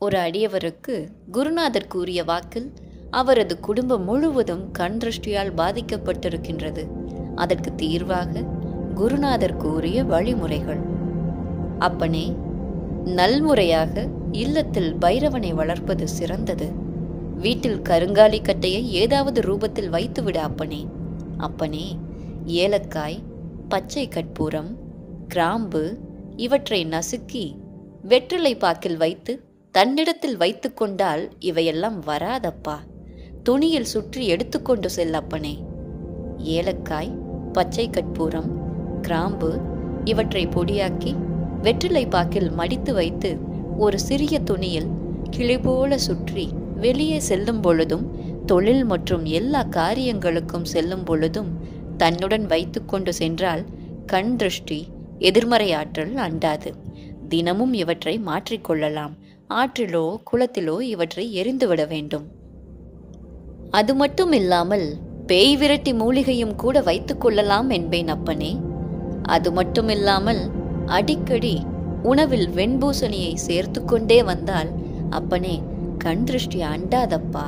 ஒரு அடியவருக்கு குருநாதர் கூறிய வாக்கில் அவரது குடும்பம் முழுவதும் கண் திருஷ்டியால் பாதிக்கப்பட்டிருக்கின்றது. அதற்கு தீர்வாக குருநாதர் கூறிய வழிமுறைகள். அப்பனே, நல்முறையாக இல்லத்தில் பைரவனை வளர்ப்பது சிறந்தது. வீட்டில் கருங்காலி கட்டையை ஏதாவது ரூபத்தில் வைத்துவிட அப்பனே. அப்பனே, ஏலக்காய், பச்சை கற்பூரம், கிராம்பு இவற்றை நசுக்கி வெற்றிலை பாக்கில் வைத்து தன்னிடத்தில் வைத்து கொண்டால் இவையெல்லாம் வராதப்பா. துணியில் சுற்றி எடுத்துக்கொண்டு செல்லப்பனே. ஏலக்காய், பச்சை கற்பூரம், கிராம்பு இவற்றை பொடியாக்கி வெற்றிலை பாக்கில் மடித்து வைத்து ஒரு சிறிய துணியில் கிளி போல சுற்றி வெளியே செல்லும் பொழுதும் தொழில் மற்றும் எல்லா காரியங்களுக்கும் செல்லும் பொழுதும் தன்னுடன் வைத்து கொண்டு சென்றால் கண் திருஷ்டி, எதிர்மறை ஆற்றல் அண்டாது. தினமும் இவற்றை மாற்றிக்கொள்ளலாம். ஆற்றிலோ குளத்திலோ இவற்றை எரிந்துவிட வேண்டும். அது மட்டும் இல்லாமல் பேய் விரட்டி மூலிகையும் கூட வைத்துக் கொள்ளலாம் என்பேன் அப்பனே. அது மட்டும் இல்லாமல் அடிக்கடி உணவில் வெண்பூசணியை சேர்த்து கொண்டே வந்தால் அப்பனே கண் திருஷ்டி அண்டாதப்பா.